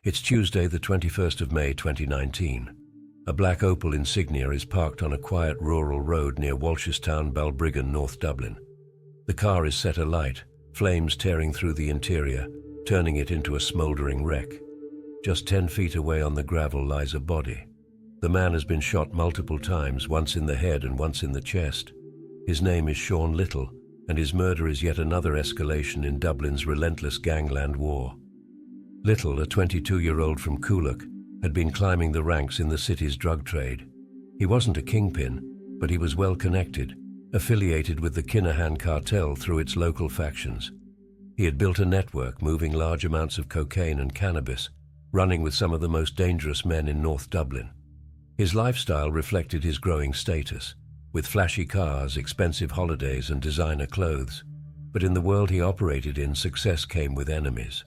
It's Tuesday, the 21st of May 2019. A black Opel insignia is parked on a quiet rural road near Walshestown, Balbriggan, North Dublin. The car is set alight, flames tearing through the interior, turning it into a smouldering wreck. Just 10 feet away on the gravel lies a body. The man has been shot multiple times, once in the head and once in the chest. His name is Sean Little, and his murder is yet another escalation in Dublin's relentless gangland war. Little, a 22-year-old from Coolock, had been climbing the ranks in the city's drug trade. He wasn't a kingpin, but he was well connected, affiliated with the Kinahan cartel through its local factions. He had built a network moving large amounts of cocaine and cannabis, running with some of the most dangerous men in North Dublin. His lifestyle reflected his growing status, with flashy cars, expensive holidays, and designer clothes. But in the world he operated in, success came with enemies.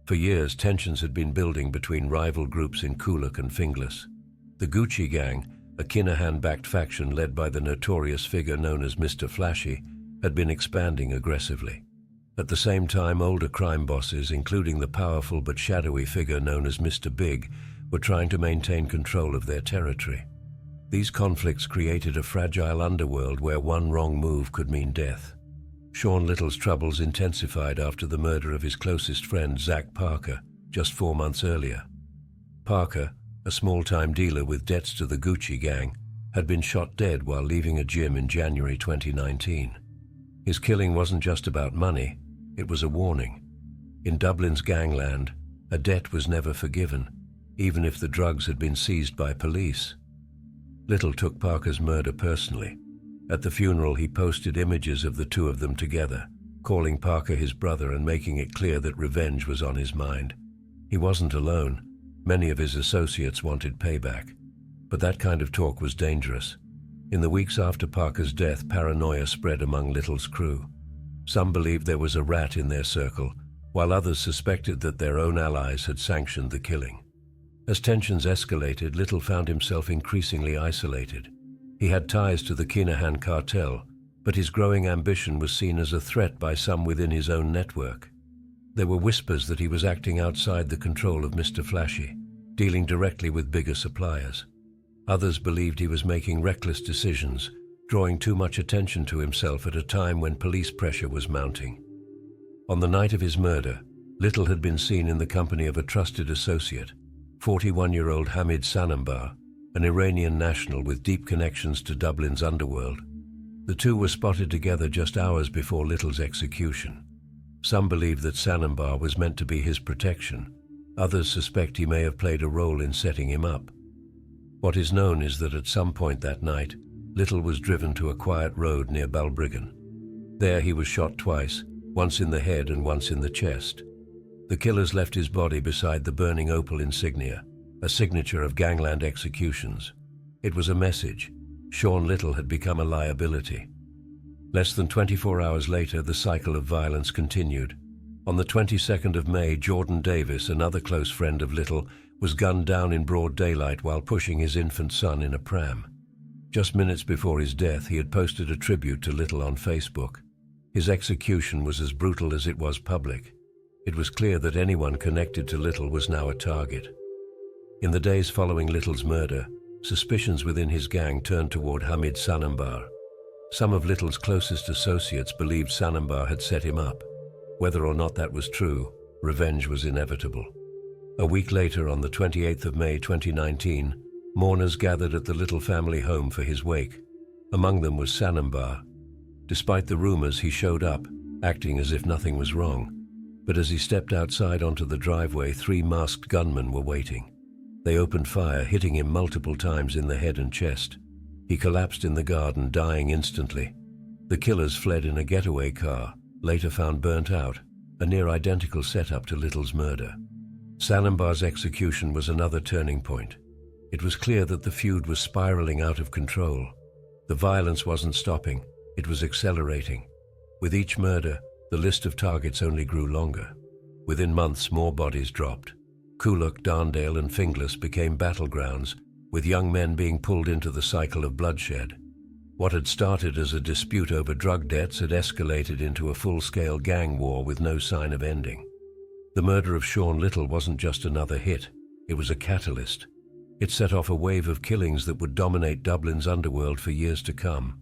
For years, tensions had been building between rival groups in Coolock and Finglas. The Gucci Gang, a Kinahan-backed faction led by the notorious figure known as Mr. Flashy, had been expanding aggressively. At the same time, older crime bosses, including the powerful but shadowy figure known as Mr. Big, were trying to maintain control of their territory. These conflicts created a fragile underworld where one wrong move could mean death. Sean Little's troubles intensified after the murder of his closest friend, Zach Parker, just 4 months earlier. Parker, a small-time dealer with debts to the Gucci Gang, had been shot dead while leaving a gym in January 2019. His killing wasn't just about money, it was a warning. In Dublin's gangland, a debt was never forgiven, even if the drugs had been seized by police. Little took Parker's murder personally. At the funeral, he posted images of the two of them together, calling Parker his brother and making it clear that revenge was on his mind. He wasn't alone. Many of his associates wanted payback. But that kind of talk was dangerous. In the weeks after Parker's death, paranoia spread among Little's crew. Some believed there was a rat in their circle, while others suspected that their own allies had sanctioned the killing. As tensions escalated, Little found himself increasingly isolated. He had ties to the Kinahan cartel, but his growing ambition was seen as a threat by some within his own network. There were whispers that he was acting outside the control of Mr. Flashy, dealing directly with bigger suppliers. Others believed he was making reckless decisions, drawing too much attention to himself at a time when police pressure was mounting. On the night of his murder, Little had been seen in the company of a trusted associate, 41-year-old Hamid Sanambar, an Iranian national with deep connections to Dublin's underworld. The two were spotted together just hours before Little's execution. Some believe that Sanambar was meant to be his protection. Others suspect he may have played a role in setting him up. What is known is that at some point that night, Little was driven to a quiet road near Balbriggan. There he was shot twice, once in the head and once in the chest. The killers left his body beside the burning Opel insignia, a signature of gangland executions. It was a message. Sean Little had become a liability. Less than 24 hours later, the cycle of violence continued. On the 22nd of May, Jordan Davis, another close friend of Little, was gunned down in broad daylight while pushing his infant son in a pram. Just minutes before his death, he had posted a tribute to Little on Facebook. His execution was as brutal as it was public. It was clear that anyone connected to Little was now a target. In the days following Little's murder, suspicions within his gang turned toward Hamid Sanambar. Some of Little's closest associates believed Sanambar had set him up. Whether or not that was true, revenge was inevitable. A week later, on the 28th of May 2019, mourners gathered at the Little family home for his wake. Among them was Sanambar. Despite the rumors, he showed up, acting as if nothing was wrong. But as he stepped outside onto the driveway, 3 masked gunmen were waiting. They opened fire, hitting him multiple times in the head and chest. He collapsed in the garden, dying instantly. The killers fled in a getaway car, later found burnt out, a near-identical setup to Little's murder. Sanambar's execution was another turning point. It was clear that the feud was spiraling out of control. The violence wasn't stopping, it was accelerating. With each murder, the list of targets only grew longer. Within months, more bodies dropped. Coolock, Darndale, and Finglas became battlegrounds, with young men being pulled into the cycle of bloodshed. What had started as a dispute over drug debts had escalated into a full-scale gang war with no sign of ending. The murder of Sean Little wasn't just another hit, it was a catalyst. It set off a wave of killings that would dominate Dublin's underworld for years to come.